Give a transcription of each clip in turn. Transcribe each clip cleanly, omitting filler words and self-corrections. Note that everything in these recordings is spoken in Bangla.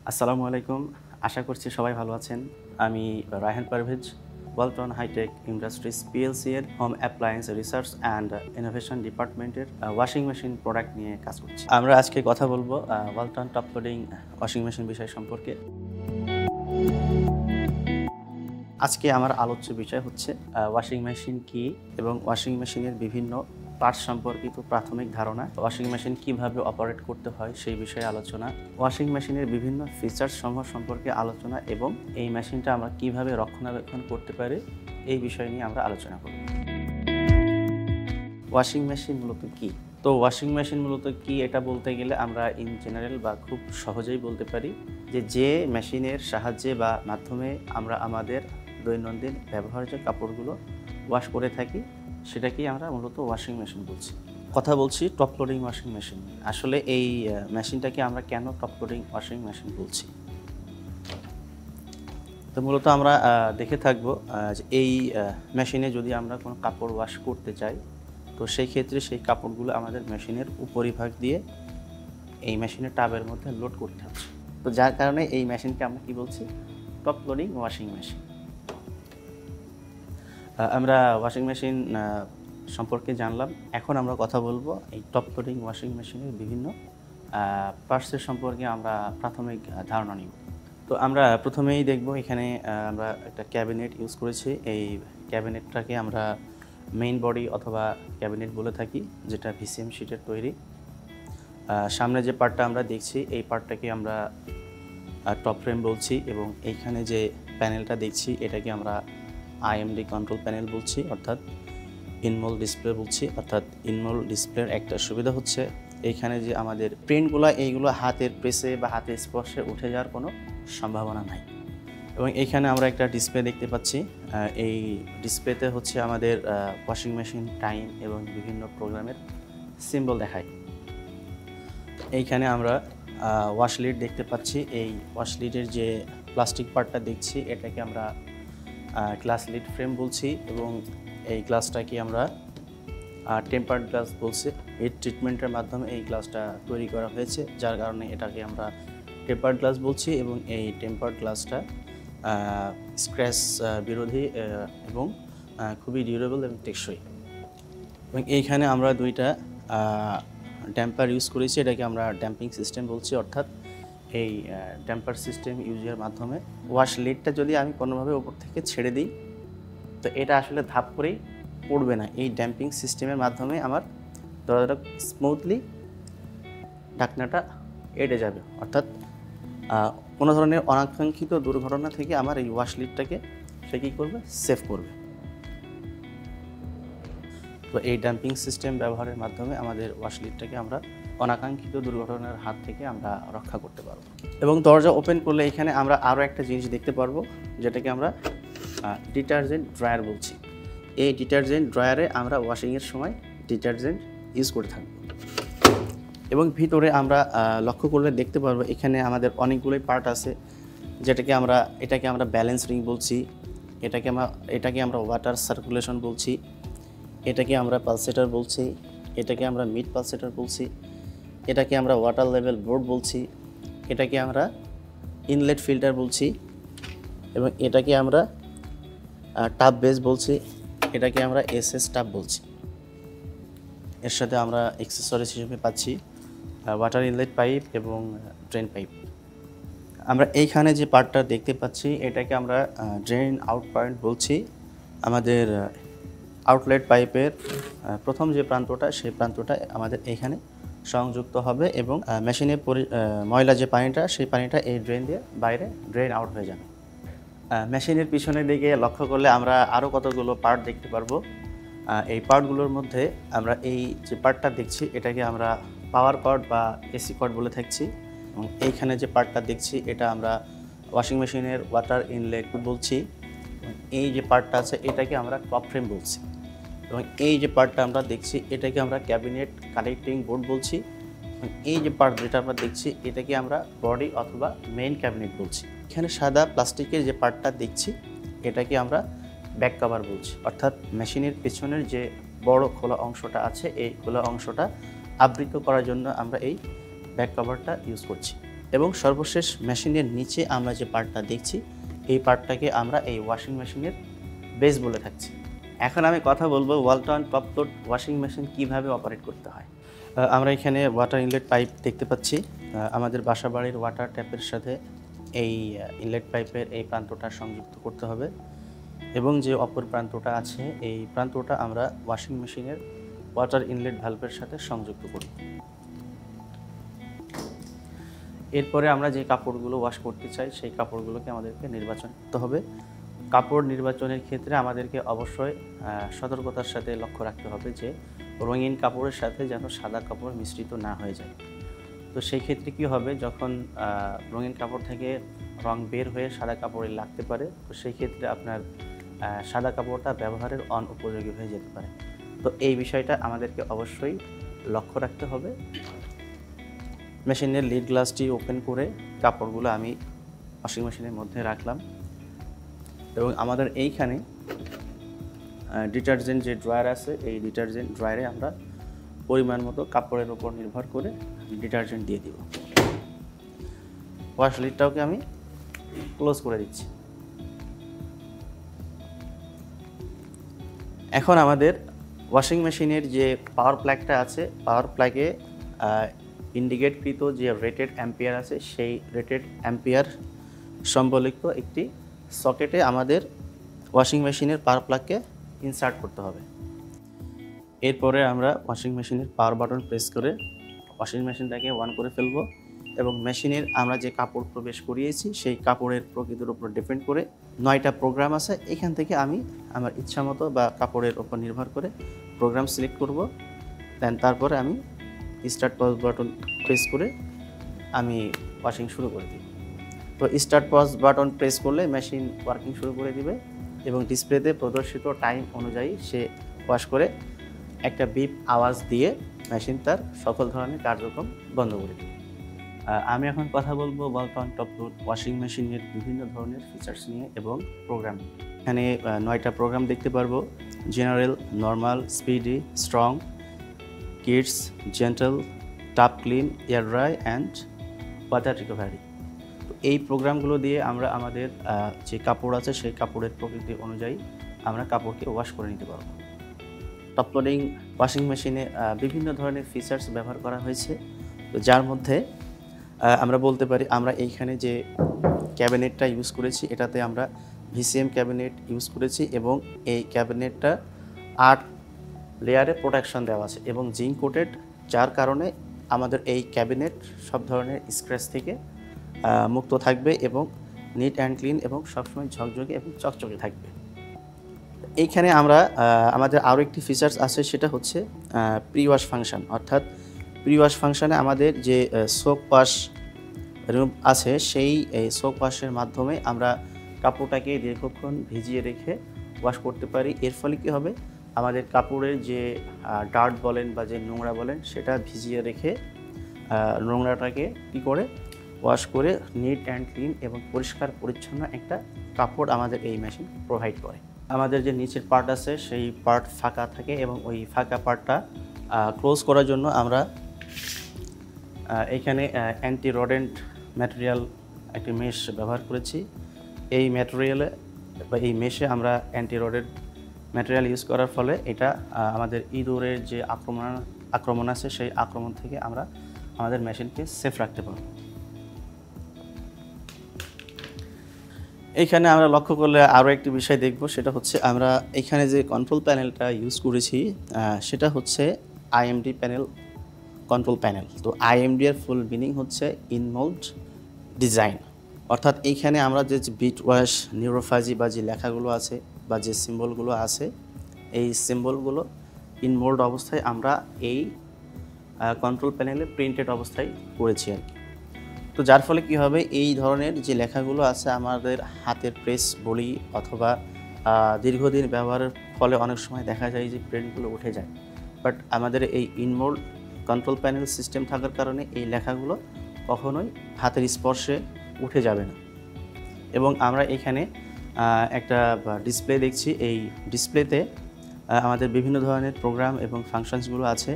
আসসালামু আলাইকুম। আশা করছি সবাই ভালো আছেন। আমি Raihan Parvez, Walton hitech industries PLC এর home appliance research and innovation ডিপার্টমেন্টের ওয়াশিং মেশিন প্রোডাক্ট নিয়ে কাজ করছি। আমরা আজকে কথা বলবো Walton top loading washing machine বিষয় সম্পর্কে। আজকে আমার আলোচ্য বিষয় হচ্ছে ওয়াশিং মেশিন কি এবং ওয়াশিং মেশিনের বিভিন্ন পার্টস সম্পর্কিত প্রাথমিক ধারণা, ওয়াশিং মেশিন কিভাবে অপারেট করতে হয় সেই বিষয়ে আলোচনা, ওয়াশিং মেশিনের বিভিন্ন ফিচার্স সমূহ সম্পর্কে আলোচনা এবং এই মেশিনটা আমরা কিভাবে রক্ষণাবেক্ষণ করতে পারি এই বিষয় নিয়ে আমরা আলোচনা করব। ওয়াশিং মেশিন মূলত কি? তো ওয়াশিং মেশিন মূলত কি এটা বলতে গেলে আমরা ইন জেনারেল বা খুব সহজেই বলতে পারি যে মেশিনের সাহায্যে বা মাধ্যমে আমরা আমাদের দৈনন্দিন ব্যবহার্য কাপড়গুলো ওয়াশ করে থাকি সেটাকেই আমরা মূলত ওয়াশিং মেশিন বলছি। কথা বলছি টপ লোডিং ওয়াশিং মেশিন। আসলে এই মেশিনটাকে আমরা কেন টপ লোডিং ওয়াশিং মেশিন বলছি? তো মূলত আমরা দেখে থাকবো যে এই মেশিনে যদি আমরা কোনো কাপড় ওয়াশ করতে চাই তো সেই ক্ষেত্রে সেই কাপড়গুলো আমাদের মেশিনের উপরিভাগ দিয়ে এই মেশিনের টাবের মধ্যে লোড করতে হচ্ছে। তো যার কারণে এই মেশিনকে আমরা কি বলছি? Top loading washing machine. আমরা ওয়াশিং মেশিন সম্পর্কে জানলাম। এখন আমরা কথা বলবো এই টপ লোডিং ওয়াশিং মেশিনের বিভিন্ন পার্টসের সম্পর্কে আমরা প্রাথমিক ধারণা নিব। তো আমরা প্রথমেই দেখব এখানে আমরা একটা ক্যাবিনেট ইউজ করেছি। এই ক্যাবিনেটটাকে আমরা মেইন বডি অথবা ক্যাবিনেট বলে থাকি, যেটা ভিসিএম শিটের তৈরি। সামনে যে পার্টটা আমরা দেখছি এই পার্টটাকে আমরা টপ ফ্রেম বলছি এবং এইখানে যে প্যানেলটা দেখছি এটাকে আমরা আইএমডি কন্ট্রোল প্যানেল বলছি, অর্থাৎ ইনমোল ডিসপ্লে বলছি। অর্থাৎ ইনমোল ডিসপ্লের একটা সুবিধা হচ্ছে এইখানে যে আমাদের প্রিন্টগুলো এইগুলো হাতের প্রেসে বা হাতের স্পর্শে উঠে যাওয়ার কোনো সম্ভাবনা নাই। এবং এইখানে আমরা একটা ডিসপ্লে দেখতে পাচ্ছি। এই ডিসপ্লেতে হচ্ছে আমাদের ওয়াশিং মেশিন টাইম এবং বিভিন্ন প্রোগ্রামের সিম্বল দেখায়। এইখানে আমরা ওয়াশ লিড দেখতে পাচ্ছি। এই ওয়াশ লিডের যে প্লাস্টিক পার্টটা দেখছি এটাকে আমরা গ্লাস লিড ফ্রেম বলছি এবং এই গ্লাসটাকে আমরা টেম্পার্ড গ্লাস বলছি। হিট ট্রিটমেন্টের মাধ্যমে এই গ্লাসটা তৈরি করা হয়েছে, যার কারণে এটাকে আমরা টেম্পার্ড গ্লাস বলছি এবং এই টেম্পার্ড গ্লাসটা স্ক্র্যাচ বিরোধী এবং খুবই ডিউরেবল এবং টেকসই। এবং এইখানে আমরা দুইটা ড্যাম্পার ইউজ করেছি, এটাকে আমরা ড্যাম্পিং সিস্টেম বলছি। অর্থাৎ এই ড্যাম্পার সিস্টেম ইউজের মাধ্যমে ওয়াশ লিডটা যদি আমি কোনোভাবে উপর থেকে ছেড়ে দিই তো এটা আসলে ধাপ করেই পড়বে না। এই ড্যাম্পিং সিস্টেমের মাধ্যমে আমার দরজাটা স্মুথলি ঢাকনাটা এড়ে যাবে, অর্থাৎ কোনো ধরনের অনাকাঙ্ক্ষিত দুর্ঘটনা থেকে আমার এই ওয়াশ লিডটাকে সে কী করবে? সেভ করবে। তো এই ড্যাম্পিং সিস্টেম ব্যবহারের মাধ্যমে আমাদের ওয়াশ লিডটাকে আমরা অনাকাঙ্ক্ষিত দুর্ঘটনার হাত থেকে আমরা রক্ষা করতে পারবো। এবং দরজা ওপেন করলে এখানে আমরা আরও একটা জিনিস দেখতে পারবো, যেটাকে আমরা ডিটারজেন্ট ড্রায়ার বলছি। এই ডিটারজেন্ট ড্রায়ারে আমরা ওয়াশিংয়ের সময় ডিটারজেন্ট ইউজ করে থাকবো। এবং ভিতরে আমরা লক্ষ্য করলে দেখতে পারবো এখানে আমাদের অনেকগুলোই পার্ট আছে, এটাকে আমরা ব্যালেন্স রিং বলছি, এটাকে আমরা ওয়াটার সার্কুলেশন বলছি, এটাকে আমরা পালসেটার বলছি, এটাকে আমরা মিড পালসেটার বলছি, এটাকে আমরা ওয়াটার লেভেল বোর্ড বলছি, এটাকে আমরা ইনলেট ফিল্টার বলছি এবং এটাকে আমরা টাব বেস বলছি, এটাকে আমরা এসএস টাব বলছি। এর সাথে আমরা অ্যাক্সেসরিজ হিসেবে পাচ্ছি ওয়াটার ইনলেট পাইপ এবং ড্রেন পাইপ। আমরা এইখানে যে পার্টটা দেখতে পাচ্ছি এটাকে আমরা ড্রেন আউট পয়েন্ট বলছি। আমাদের আউটলেট পাইপের প্রথম যে প্রান্তটা সেই প্রান্তটা আমাদের এইখানে সংযুক্ত হবে এবং মেশিনের ময়লা যে পানিটা সেই পানিটা এই ড্রেন দিয়ে বাইরে ড্রেন আউট হয়ে যাবে। মেশিনের পিছনের দিকে লক্ষ্য করলে আমরা আরও কতগুলো পার্ট দেখতে পারবো। এই পার্টগুলোর মধ্যে আমরা এই যে পার্টটা দেখছি এটাকে আমরা পাওয়ার কর্ড বা এসি কর্ড বলে থাকছি এবং এইখানে যে পার্টটা দেখছি এটা আমরা ওয়াশিং মেশিনের ওয়াটার ইনলেট বলছি। এই যে পার্টটা আছে এটাকে আমরা টপ ফ্রেম বলছি এবং এই যে পার্টটা আমরা দেখছি এটাকে আমরা ক্যাবিনেট কানেক্টিং বোর্ড বলছি এবং এই যে পার্ট যেটা আমরা দেখছি এটাকে আমরা বডি অথবা মেইন ক্যাবিনেট বলছি। এখানে সাদা প্লাস্টিকের যে পার্টটা দেখছি এটাকে আমরা ব্যাক কভার বলছি, অর্থাৎ মেশিনের পেছনের যে বড় খোলা অংশটা আছে এই খোলা অংশটা আবৃত করার জন্য আমরা এই ব্যাক কভারটা ইউজ করছি। এবং সর্বশেষ মেশিনের নিচে আমরা যে পার্টটা দেখছি এই পার্টটাকে আমরা এই ওয়াশিং মেশিনের বেস বলে থাকছি। এখন আমি কথা বলবো Walton top load washing machine কীভাবে অপারেট করতে হয়। আমরা এখানে ওয়াটার ইনলেট পাইপ দেখতে পাচ্ছি। আমাদের বাসাবাড়ির ওয়াটার ট্যাপের সাথে এই ইনলেট পাইপের এই প্রান্তটা সংযুক্ত করতে হবে এবং যে অপর প্রান্তটা আছে এই প্রান্তটা আমরা ওয়াশিং মেশিনের ওয়াটার ইনলেট ভালভের সাথে সংযুক্ত করব। এরপরে আমরা যে কাপড়গুলো ওয়াশ করতে চাই সেই কাপড়গুলোকে আমাদেরকে নির্বাচন করতে হবে। কাপড় নির্বাচনের ক্ষেত্রে আমাদেরকে অবশ্যই সতর্কতার সাথে লক্ষ্য রাখতে হবে যে রঙিন কাপড়ের সাথে যেন সাদা কাপড় মিশ্রিত না হয়ে যায়। তো সেই ক্ষেত্রে কী হবে, যখন রঙিন কাপড় থেকে রং বের হয়ে সাদা কাপড়ে লাগতে পারে, তো সেই ক্ষেত্রে আপনার সাদা কাপড়টা ব্যবহারের অনুপযোগী হয়ে যেতে পারে। তো এই বিষয়টা আমাদেরকে অবশ্যই লক্ষ্য রাখতে হবে। মেশিনের লিড গ্লাসটি ওপেন করে কাপড়গুলো আমি ওয়াশিং মেশিনের মধ্যে রাখলাম এবং আমাদের এইখানে ডিটারজেন্ট যে ড্রায়ার আছে এই ডিটারজেন্ট ড্রায়ারে আমরা পরিমাণ মতো কাপড়ের উপর নির্ভর করে ডিটারজেন্ট দিয়ে দিব। ওয়াশ লিডটাকে আমি ক্লোজ করে দিচ্ছি। এখন আমাদের ওয়াশিং মেশিনের যে পাওয়ার প্লাগটা আছে, পাওয়ার প্লাগে ইন্ডিকেটকৃত যে রেটেড অ্যাম্পিয়ার আছে সেই রেটেড অ্যাম্পিয়ার সম্বলিত একটি সকেটে আমাদের ওয়াশিং মেশিনের পাওয়ার প্লাগকে ইনসার্ট করতে হবে। এরপরে আমরা ওয়াশিং মেশিনের পাওয়ার বাটন প্রেস করে ওয়াশিং মেশিনটাকে অন করে ফেলব এবং মেশিনের আমরা যে কাপড় প্রবেশ করিয়েছি সেই কাপড়ের প্রকৃতির উপর ডিপেন্ড করে 9টা প্রোগ্রাম আছে। এখান থেকে আমি আমার ইচ্ছা মতো বা কাপড়ের উপর নির্ভর করে প্রোগ্রাম সিলেক্ট করব। দেন তারপরে আমি স্টার্ট পজ বাটন প্রেস করে আমি ওয়াশিং শুরু করে দিই। তো স্টার্ট পজ বাটন প্রেস করলে মেশিন ওয়ার্কিং শুরু করে দিবে এবং ডিসপ্লেতে প্রদর্শিত টাইম অনুযায়ী সে ওয়াশ করে একটা বিপ আওয়াজ দিয়ে মেশিন তার সকল ধরনের কার্যক্রম বন্ধ করে দেবে। আমি এখন কথা বলবো ওয়ালটন টপ লোড ওয়াশিং মেশিনের বিভিন্ন ধরনের ফিচার্স নিয়ে এবং প্রোগ্রাম। এখানে 9টা প্রোগ্রাম দেখতে পারবো: general, normal, speedy, strong, kids, gentle, tub clean, air dry and water recovery. তো এই প্রোগ্রামগুলো দিয়ে আমরা আমাদের যে কাপড় আছে সেই কাপড়ের প্রকৃতি অনুযায়ী আমরা কাপড়কে ওয়াশ করে নিতে পারবো। টপ লোডিং ওয়াশিং মেশিনে বিভিন্ন ধরনের ফিচার্স ব্যবহার করা হয়েছে, তো যার মধ্যে আমরা বলতে পারি আমরা এইখানে যে ক্যাবিনেটটা ইউজ করেছি এটাতে আমরা ভিসিএম ক্যাবিনেট ইউজ করেছি এবং এই ক্যাবিনেটটা 8 লেয়ারে প্রোটেকশন দেওয়া আছে এবং জিঙ্ক কোটেড, যার কারণে আমাদের এই ক্যাবিনেট সব ধরনের স্ক্র্যাচ থেকে মুক্ত থাকবে এবং নিট অ্যান্ড ক্লিন এবং সবসময় ঝকঝকে এবং চকচকে থাকবে। এইখানে আমরা আমাদের আরও একটি ফিচার্স আছে, সেটা হচ্ছে প্রি ওয়াশ ফাংশন। অর্থাৎ প্রি ওয়াশ ফাংশনে আমাদের যে সোপ ওয়াশ রুম আছে সেই সোপ ওয়াশের মাধ্যমে আমরা কাপড়টাকে দীর্ঘক্ষণ ভিজিয়ে রেখে ওয়াশ করতে পারি। এর ফলে কী হবে, আমাদের কাপড়ের যে ডার্ট বলেন বা যে নোংরা বলেন সেটা ভিজিয়ে রেখে নোংরাটাকে কী করে ওয়াশ করে নিট অ্যান্ড ক্লিন এবং পরিষ্কার পরিচ্ছন্ন একটা কাপড় আমাদের এই মেশিন প্রোভাইড করে। আমাদের যে নিচের পার্ট আছে সেই পার্ট ফাঁকা থাকে এবং ওই ফাঁকা পার্টটা ক্লোজ করার জন্য আমরা এখানে অ্যান্টি রডেন্ট ম্যাটেরিয়াল একটি মেশ ব্যবহার করেছি। এই ম্যাটেরিয়ালে বা এই মেশে আমরা অ্যান্টি রডেন্ট ম্যাটেরিয়াল ইউজ করার ফলে এটা আমাদের ইঁদুরের যে আক্রমণ আছে সেই আক্রমণ থেকে আমরা আমাদের মেশিনকে সেফ রাখতে পারব। এইখানে আমরা লক্ষ্য করলে আরও একটি বিষয় দেখব, সেটা হচ্ছে আমরা এখানে যে কন্ট্রোল প্যানেলটা ইউজ করেছি সেটা হচ্ছে আইএমডি প্যানেল কন্ট্রোল প্যানেল। তো আইএমডি এর ফুল মিনিং হচ্ছে ইনমোল্ড ডিজাইন। অর্থাৎ এইখানে আমরা যে বিট ওয়াশ, নিউরোফাজি বা যে লেখাগুলো আছে বা যে সিম্বলগুলো আছে এই সিম্বলগুলো ইনমোল্ড অবস্থায় আমরা এই কন্ট্রোল প্যানেলে প্রিন্টেড অবস্থায় করেছি আর কি। তো যার ফলে কী হবে, এই ধরনের যে লেখাগুলো আছে আমাদের হাতের প্রেস বলি অথবা দীর্ঘদিন ব্যবহারের ফলে অনেক সময় দেখা যায় যে প্রিন্টগুলো উঠে যায়, বাট আমাদের এই ইনমোল্ড কন্ট্রোল প্যানেল সিস্টেম থাকার কারণে এই লেখাগুলো কখনোই হাতের স্পর্শে উঠে যাবে না। এবং আমরা এখানে একটা ডিসপ্লে দেখছি, এই ডিসপ্লেতে আমাদের বিভিন্ন ধরনের প্রোগ্রাম এবং ফাংশনসগুলো আছে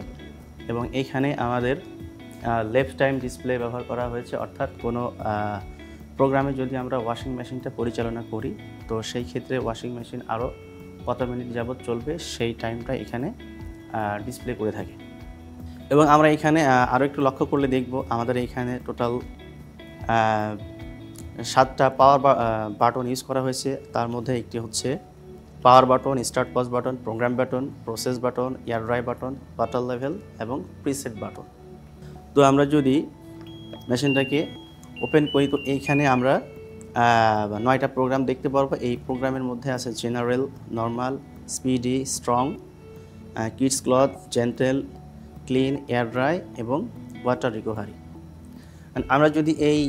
এবং এইখানে আমাদের লেফট টাইম ডিসপ্লে ব্যবহার করা হয়েছে, অর্থাৎ কোনো প্রোগ্রামে যদি আমরা ওয়াশিং মেশিনটা পরিচালনা করি তো সেই ক্ষেত্রে ওয়াশিং মেশিন আরও কত মিনিট যাবত চলবে সেই টাইমটা এখানে ডিসপ্লে করে থাকে। এবং আমরা এখানে আরও একটু লক্ষ্য করলে দেখব আমাদের এখানে টোটাল 7টা পাওয়ার বাটন ইউজ করা হয়েছে। তার মধ্যে একটি হচ্ছে power button, start pause button, programme button, process button, air dry button, button level এবং প্রিসেট বাটন। তো আমরা যদি মেশিনটাকে ওপেন করি তো এইখানে আমরা 9টা প্রোগ্রাম দেখতে পারবো। এই প্রোগ্রামের মধ্যে আছে general, normal, speedy, strong, kids cloth, gentle, clean, air dry এবং ওয়াটার রিকভারি। আমরা যদি এই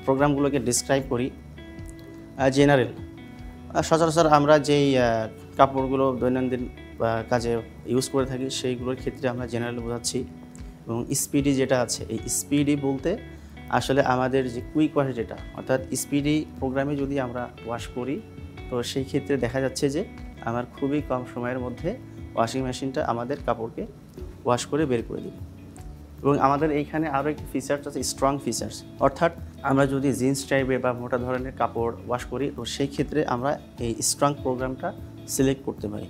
প্রোগ্রামগুলোকে ডিসক্রাইব করি, জেনারেল সচরাচর আমরা যেই কাপড়গুলো দৈনন্দিন কাজে ইউজ করে থাকি সেইগুলোর ক্ষেত্রে আমরা জেনারেল বোঝাচ্ছি। এবং স্পিডি যেটা আছে, এই স্পিডি বলতে আসলে আমাদের যে কুইক ওয়াশ যেটা, অর্থাৎ স্পিডি প্রোগ্রামে যদি আমরা ওয়াশ করি তো সেই ক্ষেত্রে দেখা যাচ্ছে যে আমার খুবই কম সময়ের মধ্যে ওয়াশিং মেশিনটা আমাদের কাপড়কে ওয়াশ করে বের করে দেবে। এবং আমাদের এইখানে আরও একটি ফিচার্স আছে স্ট্রং ফিচার্স, অর্থাৎ আমরা যদি জিন্স টাইপের বা মোটা ধরনের কাপড় ওয়াশ করি তো সেই ক্ষেত্রে আমরা এই স্ট্রং প্রোগ্রামটা সিলেক্ট করতে পারি।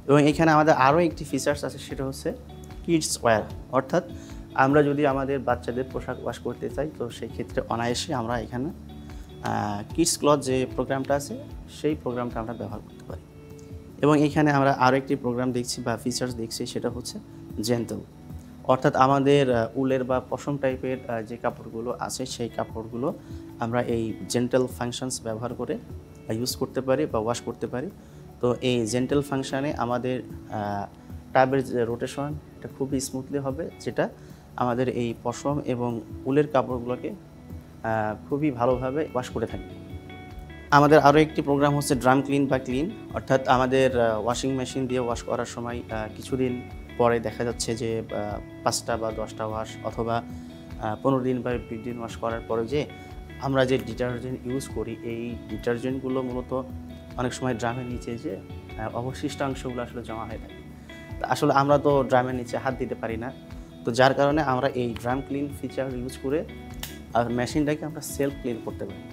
এবং এখানে আমাদের আরও একটি ফিচার্স আছে, সেটা হচ্ছে কিডস ওয়্যার, অর্থাৎ আমরা যদি আমাদের বাচ্চাদের পোশাক ওয়াশ করতে চাই তো সেই ক্ষেত্রে অনায়াসে আমরা এখানে কিডস ক্লথ যে প্রোগ্রামটা আছে সেই প্রোগ্রামটা আমরা ব্যবহার করতে পারি। এবং এখানে আমরা আরও একটি প্রোগ্রাম দেখছি বা ফিচার্স দেখছি, সেটা হচ্ছে জেন্টল, অর্থাৎ আমাদের উলের বা পশম টাইপের যে কাপড়গুলো আছে সেই কাপড়গুলো আমরা এই জেন্টেল ফাংশনস ব্যবহার করে ইউজ করতে পারি বা ওয়াশ করতে পারি। তো এই জেন্টেল ফাংশানে আমাদের টাবের যে রোটেশন এটা খুবই স্মুথলি হবে, যেটা আমাদের এই পশম এবং উলের কাপড়গুলোকে খুবই ভালোভাবে ওয়াশ করে থাকবে। আমাদের আরও একটি প্রোগ্রাম হচ্ছে ড্রাম ক্লিন বা ক্লিন, অর্থাৎ আমাদের ওয়াশিং মেশিন দিয়ে ওয়াশ করার সময় কিছুদিন পরে দেখা যাচ্ছে যে 5টা বা 10টা ওয়াশ অথবা 15 দিন বা 20 দিন ওয়াশ করার পরে যে আমরা যে ডিটারজেন্ট ইউজ করি এই ডিটারজেন্টগুলো মূলত অনেক সময় ড্রামের নিচে যে অবশিষ্টাংশগুলো আসলে জমা হয়ে থাকে। আসলে আমরা তো ড্রামের নিচে হাত দিতে পারি না, তো যার কারণে আমরা এই ড্রাম ক্লিন ফিচার ইউজ করে মেশিনটাকে আমরা সেলফ ক্লিন করতে পারি।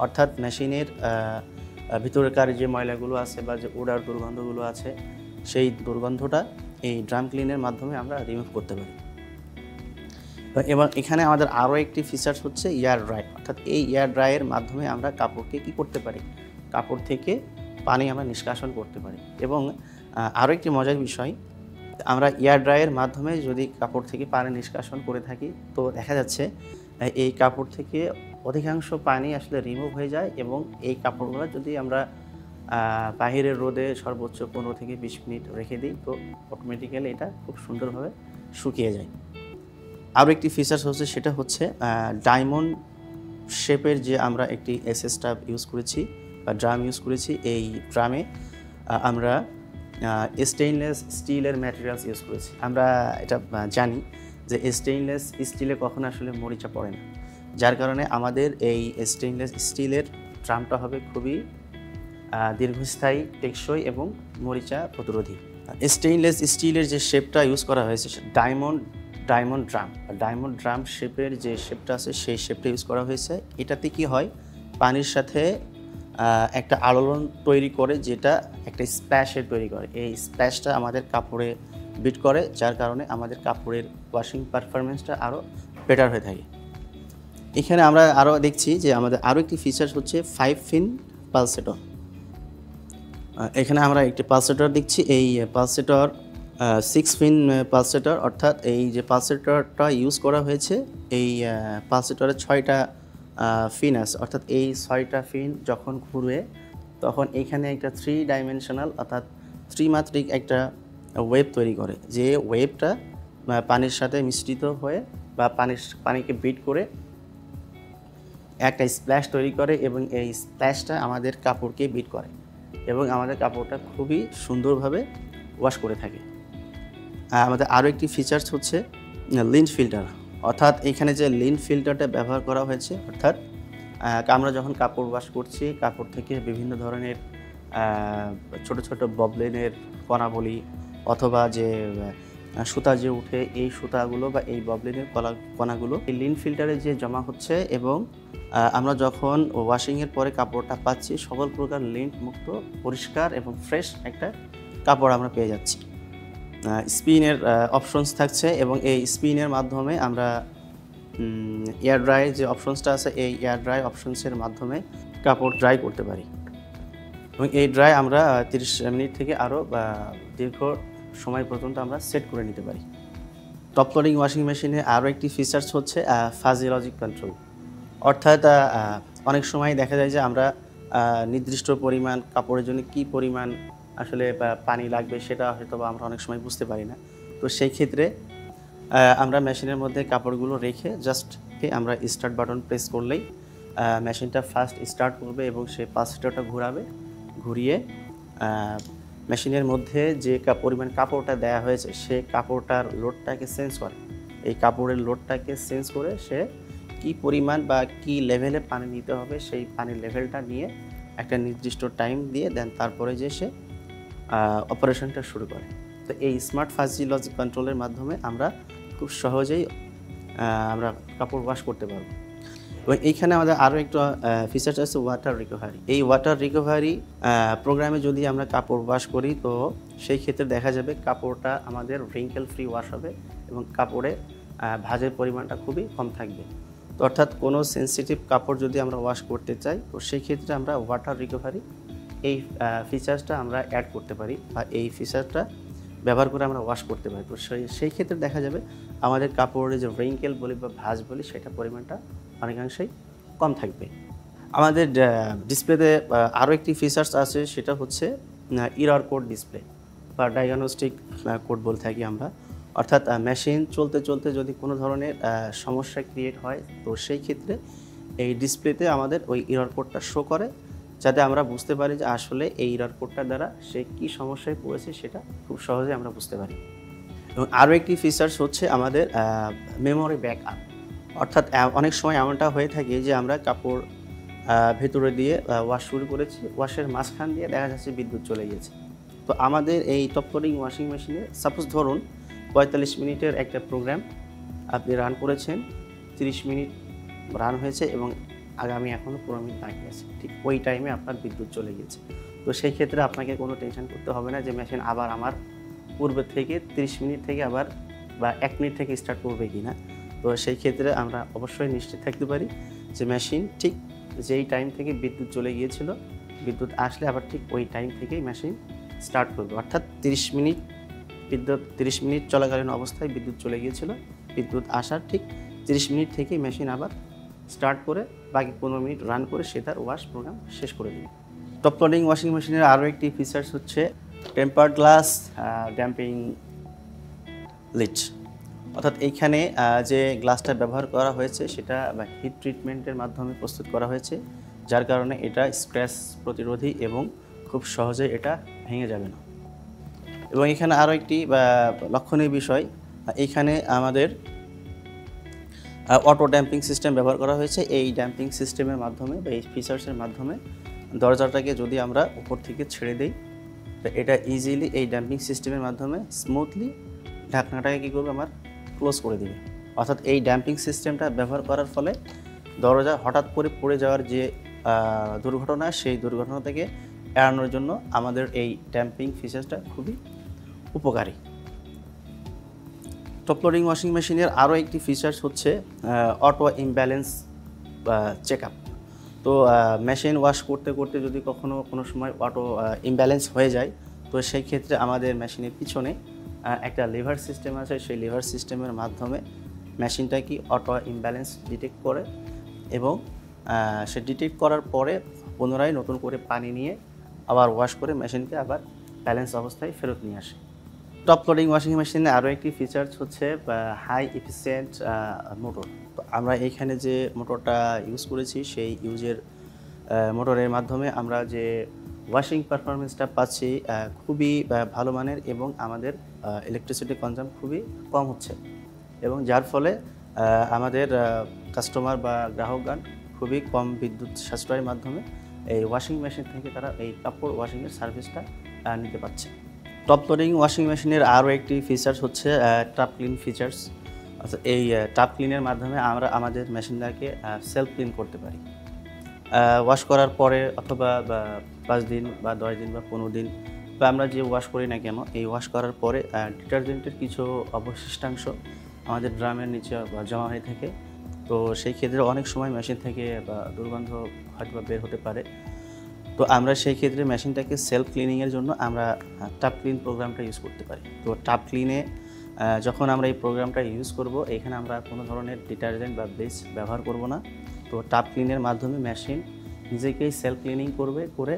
অর্থাৎ মেশিনের ভিতরকার যে ময়লাগুলো আছে বা যে ওডার দুর্গন্ধগুলো আছে সেই দুর্গন্ধটা এই ড্রাম ক্লিনের মাধ্যমে আমরা রিমুভ করতে পারি। এবং এখানে আমাদের আরও একটি ফিচার্স হচ্ছে এয়ার ড্রাই, অর্থাৎ এই এয়ার ড্রাইয়ের মাধ্যমে আমরা কাপড়কে কী করতে পারি, কাপড় থেকে পানি আমরা নিষ্কাশন করতে পারি। এবং আরও একটি মজার বিষয়, আমরা এয়ার ড্রাইয়ের মাধ্যমে যদি কাপড় থেকে পানি নিষ্কাশন করে থাকি তো দেখা যাচ্ছে এই কাপড় থেকে অধিকাংশ পানি আসলে রিমুভ হয়ে যায়। এবং এই কাপড়গুলো যদি আমরা বাহিরের রোদে সর্বোচ্চ 15 থেকে 20 মিনিট রেখে দিই তো অটোমেটিক্যালি এটা খুব সুন্দরভাবে শুকিয়ে যায়। আরও একটি ফিচার্স হচ্ছে, সেটা হচ্ছে ডায়মন্ড শেপের যে আমরা একটি এসএস টাব ইউজ করেছি বা ড্রাম ইউজ করেছি, এই ড্রামে আমরা স্টেইনলেস স্টিলের ম্যাটেরিয়ালস ইউজ করেছি। আমরা এটা জানি যে স্টেইনলেস স্টিলে কখনো আসলে মরিচা পড়ে না, যার কারণে আমাদের এই স্টেইনলেস স্টিলের ড্রামটা হবে খুবই দীর্ঘস্থায়ী, টেকসই এবং মরিচা প্রতিরোধী। স্টেইনলেস স্টিলের যে শেপটা ইউজ করা হয়েছে ডায়মন্ড ড্রাম শেপের যে শেপটা আছে সেই শেপটা ইউজ করা হয়েছে। এটাতে কি হয়, পানির সাথে একটা আলোড়ন তৈরি করে, যেটা একটা স্প্ল্যাশের তৈরি করে। এই স্প্ল্যাশটা আমাদের কাপড়ে বিট করে, যার কারণে আমাদের কাপড়ের ওয়াশিং পারফরমেন্সটা আরও বেটার হয়ে থাকে। এখানে আমরা আরও দেখছি যে আমাদের আরও একটি ফিচার হচ্ছে 5 পিন পালসেটর। এখানে আমরা একটি পালসেটর দেখছি, এই পালসেটর 6 পিন পালসেটর, অর্থাৎ এই যে পালসেটরটা ইউজ করা হয়েছে এই পালসেটরের 6টা পিন আছে, অর্থাৎ এই 6টা পিন যখন ঘুরবে তখন এখানে একটা 3 ডাইমেনশনাল অর্থাৎ ত্রিমাত্রিক একটা ওয়েভ তৈরি করে, যে ওয়েভটা পানির সাথে মিশ্রিত হয়ে বা পানিকে বিট করে একটা স্প্ল্যাশ তৈরি করে এবং এই স্প্ল্যাশটা আমাদের কাপড়কে বিট করে এবং আমাদের কাপড়টা খুবই সুন্দরভাবে ওয়াশ করে থাকে। আমাদের আরও একটি ফিচার্স হচ্ছে লিন্ট ফিল্টার, অর্থাৎ এখানে যে লিন্ট ফিল্টারটা ব্যবহার করা হয়েছে, অর্থাৎ আমরা যখন কাপড় ওয়াশ করছি কাপড় থেকে বিভিন্ন ধরনের ছোট ছোট ববলিনের কণা বলি অথবা যে সুতা যে উঠে, এই সুতাগুলো বা এই ববলিনের কণাগুলো এই লিন ফিল্টারে যে জমা হচ্ছে এবং আমরা যখন ওয়াশিংয়ের পরে কাপড়টা পাচ্ছি সকল প্রকার লিন্ট মুক্ত পরিষ্কার এবং ফ্রেশ একটা কাপড় আমরা পেয়ে যাচ্ছি। স্পিনের অপশনস থাকছে এবং এই স্পিনের মাধ্যমে আমরা এয়ার ড্রাই যে অপশনসটা আছে এই এয়ার ড্রাই অপশনসের মাধ্যমে কাপড় ড্রাই করতে পারি এবং এই ড্রাই আমরা 30 মিনিট থেকে আরও দীর্ঘ সময় পর্যন্ত আমরা সেট করে নিতে পারি। টপ লোডিং ওয়াশিং মেশিনে আরও একটি ফিচার্স হচ্ছে ফাজি লজিক কন্ট্রোল, অর্থাৎ অনেক সময় দেখা যায় যে আমরা নির্দিষ্ট পরিমাণ কাপড়ের জন্য কী পরিমাণ আসলে পানি লাগবে সেটা হয়তো বা আমরা অনেক সময় বুঝতে পারি না। তো সেই ক্ষেত্রে আমরা মেশিনের মধ্যে কাপড়গুলো রেখে জাস্ট আমরা স্টার্ট বাটন প্রেস করলেই মেশিনটা ফার্স্ট স্টার্ট করবে এবং সে পাঁচটা ঘোরাবে, ঘুরিয়ে মেশিনের মধ্যে যে পরিমাণ কাপড়টা দেওয়া হয়েছে সে কাপড়টার লোডটাকে সেন্স করে। এই কাপড়ের লোডটাকে সেন্স করে সে কি পরিমাণ বা কি লেভেলে পানি নিতে হবে সেই পানির লেভেলটা নিয়ে একটা নির্দিষ্ট টাইম দিয়ে দেন তারপরে যে সে অপারেশনটা শুরু করে। তো এই স্মার্ট ফাজি লজিক কন্ট্রোলের মাধ্যমে আমরা খুব সহজেই আমরা কাপড় ওয়াশ করতে পারবো। এবং এইখানে আমাদের আরও একটা ফিচার্স আছে ওয়াটার রিকভারি। এই ওয়াটার রিকভারি প্রোগ্রামে যদি আমরা কাপড় ওয়াশ করি তো সেই ক্ষেত্রে দেখা যাবে কাপড়টা আমাদের রিঙ্কেল ফ্রি ওয়াশ হবে এবং কাপড়ে ভাঁজের পরিমাণটা খুবই কম থাকবে। তো অর্থাৎ কোনো সেন্সিটিভ কাপড় যদি আমরা ওয়াশ করতে চাই তো সেই ক্ষেত্রে আমরা ওয়াটার রিকভারি এই ফিচার্সটা আমরা অ্যাড করতে পারি বা এই ফিচারটা ব্যবহার করে আমরা ওয়াশ করতে পারি। তো সেই ক্ষেত্রে দেখা যাবে আমাদের কাপড়ের যে রিঙ্কেল বলি বা ভাঁজ বলি সেটা পরিমাণটা অনেকাংশেই কম থাকবে। আমাদের ডিসপ্লেতে আরও একটি ফিচার্স আছে, সেটা হচ্ছে এরর কোড ডিসপ্লে বা ডায়াগনস্টিক কোড বলে থাকি আমরা। অর্থাৎ মেশিন চলতে চলতে যদি কোনো ধরনের সমস্যা ক্রিয়েট হয় তো সেই ক্ষেত্রে এই ডিসপ্লেতে আমাদের ওই এরর কোডটা শো করে, যাতে আমরা বুঝতে পারি যে আসলে এই এরর কোডটার দ্বারা সে কী সমস্যায় পড়েছে সেটা খুব সহজে আমরা বুঝতে পারি। এবং আরও একটি ফিচার্স হচ্ছে আমাদের মেমোরি ব্যাকআপ। অর্থাৎ অনেক সময় এমনটা হয়ে থাকে যে আমরা কাপড় ভেতরে দিয়ে ওয়াশ শুরু করেছি, ওয়াশের মাঝখান দিয়ে দেখা যাচ্ছে বিদ্যুৎ চলে গেছে। তো আমাদের এই টপ লোডিং ওয়াশিং মেশিনে সাপোজ ধরুন 45 মিনিটের একটা প্রোগ্রাম আপনি রান করেছেন, 30 মিনিট রান হয়েছে এবং আগামী এখনও 15 মিনিট বাকি আছে, ঠিক ওই টাইমে আপনার বিদ্যুৎ চলে গেছে। তো সেই ক্ষেত্রে আপনাকে কোনো টেনশন করতে হবে না যে মেশিন আবার আমার পূর্বে থেকে 30 মিনিট থেকে আবার বা 1 মিনিট থেকে স্টার্ট করবে কি না। তো সেই ক্ষেত্রে আমরা অবশ্যই নিশ্চিত থাকতে পারি যে মেশিন ঠিক যেই টাইম থেকে বিদ্যুৎ চলে গিয়েছিল, বিদ্যুৎ আসলে আবার ঠিক ওই টাইম থেকেই মেশিন স্টার্ট করবে। অর্থাৎ 30 মিনিট চলাকালীন অবস্থায় বিদ্যুৎ চলে গিয়েছিল, বিদ্যুৎ আসার ঠিক 30 মিনিট থেকেই মেশিন আবার স্টার্ট করে বাকি 15 মিনিট রান করে সে তার ওয়াশ প্রোগ্রাম শেষ করে দেবে। টপ লোডিং ওয়াশিং মেশিনের আরও একটি ফিচার্স হচ্ছে টেম্পার্ড গ্লাস ড্যাম্পিং লিড। অর্থাৎ এইখানে যে গ্লাসটা ব্যবহার করা হয়েছে সেটা হিট ট্রিটমেন্টের মাধ্যমে প্রস্তুত করা হয়েছে, যার কারণে এটা স্ক্র্যাচ প্রতিরোধী এবং খুব সহজে এটা ভেঙে যাবে না। এবং এখানে আরও একটি লক্ষণীয় বিষয়, এইখানে আমাদের অটো ড্যাম্পিং সিস্টেম ব্যবহার করা হয়েছে। এই ড্যাম্পিং সিস্টেমের মাধ্যমে বা এই ফিচার্সের মাধ্যমে দরজাটাকে যদি আমরা উপর থেকে ছেড়ে দিই তো এটা ইজিলি এই ড্যাম্পিং সিস্টেমের মাধ্যমে স্মুথলি ঢাকনাটাকে কী করবে আমার ক্লোজ করে দিবে। অর্থাৎ এই ড্যাম্পিং সিস্টেমটা ব্যবহার করার ফলে দরজা হঠাৎ করে পড়ে যাওয়ার যে দুর্ঘটনা, সেই দুর্ঘটনা থেকে এড়ানোর জন্য আমাদের এই ড্যাম্পিং ফিচার্সটা খুবই উপকারী। টপ লোডিং ওয়াশিং মেশিনের আরও একটি ফিচার্স হচ্ছে অটো ইমব্যালেন্স চেক আপ। তো মেশিন ওয়াশ করতে করতে যদি কখনো কোনো সময় অটো ইমব্যালেন্স হয়ে যায় তো সেই ক্ষেত্রে আমাদের মেশিনের পিছনে একটা লিভার সিস্টেম আছে, সেই লিভার সিস্টেমের মাধ্যমে মেশিনটা কি অটো ইমব্যালেন্স ডিটেক্ট করে এবং সে ডিটেক্ট করার পরে পুনরায় নতুন করে পানি নিয়ে আবার ওয়াশ করে মেশিনকে আবার ব্যালেন্স অবস্থায় ফেরত নিয়ে আসে। টপ লোডিং ওয়াশিং মেশিনে আরও একটি ফিচার্স হচ্ছে হাই এফিসিয়েন্ট মোটর। তো আমরা এইখানে যে মোটরটা ইউজ করেছি সেই মোটরের মাধ্যমে আমরা যে ওয়াশিং পারফরমেন্সটা পাচ্ছি খুবই ভালো মানের এবং আমাদের ইলেকট্রিসিটি কনজাম খুবই কম হচ্ছে এবং যার ফলে আমাদের কাস্টমার বা গ্রাহকগণ খুবই কম বিদ্যুৎ সাশ্রয়ের মাধ্যমে এই ওয়াশিং মেশিন থেকে তারা এই কাপড় ওয়াশিংয়ের সার্ভিসটা নিতে পারছে। টপ লোডিং ওয়াশিং মেশিনের আরও একটি ফিচার্স হচ্ছে টাপ ক্লিন ফিচার্স। আচ্ছা, এই টাপ ক্লিনের মাধ্যমে আমরা আমাদের মেশিনটাকে সেলফ ক্লিন করতে পারি। ওয়াশ করার পরে অথবা 5 দিন বা 10 দিন বা 15 দিন বা আমরা যে ওয়াশ করি না কেন, এই ওয়াশ করার পরে ডিটারজেন্টের কিছু অবশিষ্টাংশ আমাদের ড্রামের নিচে জমা হয়ে থাকে। তো সেই ক্ষেত্রে অনেক সময় মেশিন থেকে দুর্গন্ধ হয়তো বের হতে পারে। তো আমরা সেই ক্ষেত্রে মেশিনটাকে সেলফ ক্লিনিংয়ের জন্য আমরা টাপ ক্লিন প্রোগ্রামটা ইউজ করতে পারি। তো টাপ ক্লিনে যখন আমরা এই প্রোগ্রামটা ইউজ করব, এখানে আমরা কোনো ধরনের ডিটারজেন্ট বা ব্লিচ ব্যবহার করব না। তো টাপ ক্লিনের মাধ্যমে মেশিন নিজেকেই সেলফ ক্লিনিং করে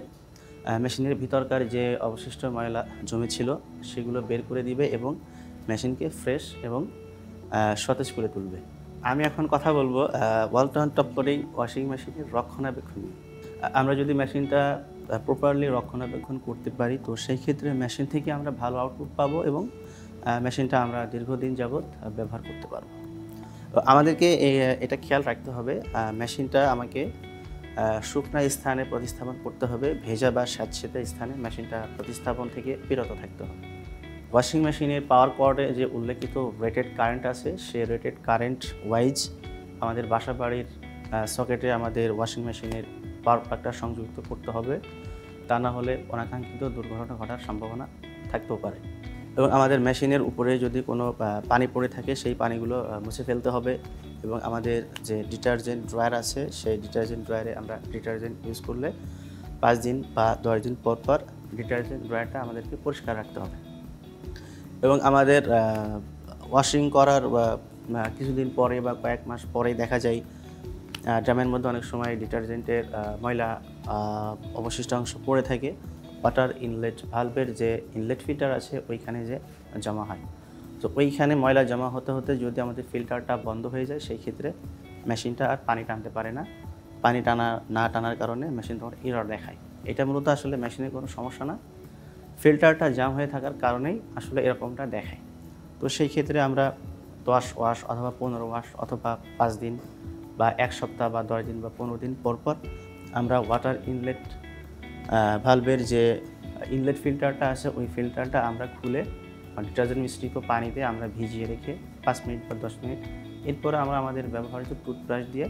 মেশিনের ভিতরকার যে অবশিষ্ট ময়লা জমেছিল সেগুলো বের করে দিবে এবং মেশিনকে ফ্রেশ এবং সতেজ করে তুলবে। আমি এখন কথা বলবো ওয়ালটন টপ লোডিং ওয়াশিং মেশিনের রক্ষণাবেক্ষণ নিয়ে। আমরা যদি মেশিনটা প্রপারলি রক্ষণাবেক্ষণ করতে পারি, তো সেই ক্ষেত্রে মেশিন থেকে আমরা ভালো আউটপুট পাবো এবং মেশিনটা আমরা দীর্ঘদিন যাবৎ ব্যবহার করতে পারবো। তো আমাদেরকে এটা খেয়াল রাখতে হবে, মেশিনটা আমাকে শুকনা স্থানে প্রতিস্থাপন করতে হবে। ভেজা বা স্যাঁতসেঁতে স্থানে মেশিনটা প্রতিস্থাপন থেকে বিরত থাকতে হবে। ওয়াশিং মেশিনের পাওয়ার কর্ডে যে উল্লেখিত রেটেড কারেন্ট আছে, সেই রেটেড কারেন্ট ওয়াইজ আমাদের বাসা বাড়ির সকেটে আমাদের ওয়াশিং মেশিনের পাওয়ার প্লাগটা সংযুক্ত করতে হবে। তা না হলে অনাকাঙ্ক্ষিত দুর্ঘটনা ঘটার সম্ভাবনা থাকতেও পারে। এবং আমাদের মেশিনের উপরে যদি কোনো পানি পড়ে থাকে, সেই পানিগুলো মুছে ফেলতে হবে। এবং আমাদের যে ডিটারজেন্ট ড্রয়ার আছে, সেই ডিটারজেন্ট ড্রয়ারে আমরা ডিটারজেন্ট ইউজ করলে 5 দিন বা 10 দিন পর পর ডিটারজেন্ট ড্রয়ারটা আমাদেরকে পরিষ্কার রাখতে হবে। এবং আমাদের ওয়াশিং করার কিছুদিন পরে বা কয়েক মাস পরেই দেখা যায় ড্রামের মধ্যে অনেক সময় ডিটারজেন্টের ময়লা অবশিষ্টাংশ পড়ে থাকে। ওয়াটার ইনলেট ভালভের যে ইনলেট ফিল্টার আছে ওইখানে যে জমা হয়। তো ওইখানে ময়লা জমা হতে হতে যদি আমাদের ফিল্টারটা বন্ধ হয়ে যায়, সেই ক্ষেত্রে মেশিনটা আর পানি টানতে পারে না। পানি না টানার কারণে মেশিন তখন এরর দেখায়। এটা মূলত আসলে মেশিনের কোনো সমস্যা না, ফিল্টারটা জাম হয়ে থাকার কারণেই আসলে এরকমটা দেখায়। তো সেই ক্ষেত্রে আমরা 10 ওয়াশ অথবা 15 ওয়াশ অথবা 5 দিন বা 1 সপ্তাহ বা 10 দিন বা 15 দিন পর পর আমরা ওয়াটার ইনলেট ভালভের যে ইনলেট ফিল্টারটা আছে, ওই ফিল্টারটা আমরা খুলে ডিটারজেন্ট মিশ্রিত পানিতে আমরা ভিজিয়ে রেখে 5 মিনিট বা 10 মিনিট, এরপরে আমরা আমাদের ব্যবহৃত টুথব্রাশ দিয়ে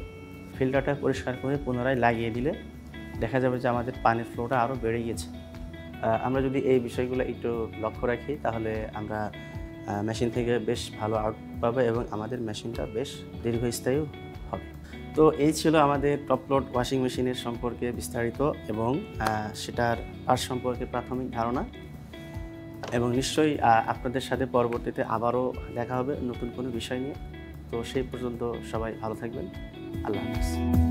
ফিল্টারটা পরিষ্কার করে পুনরায় লাগিয়ে দিলে দেখা যাবে যে আমাদের পানির ফ্লোটা আরও বেড়ে গেছে। আমরা যদি এই বিষয়গুলো একটু লক্ষ্য রাখি, তাহলে আমরা মেশিন থেকে বেশ ভালো আউটপুট পাবো এবং আমাদের মেশিনটা বেশ দীর্ঘস্থায়ী হবে। তো এই ছিল আমাদের টপ লোড ওয়াশিং মেশিনের সম্পর্কে বিস্তারিত এবং সেটার পার্টস সম্পর্কে প্রাথমিক ধারণা। এবং নিশ্চয়ই আপনাদের সাথে পরবর্তীতে আবারও দেখা হবে নতুন কোনো বিষয় নিয়ে। তো সেই পর্যন্ত সবাই ভালো থাকবেন। আল্লাহ হাফেজ।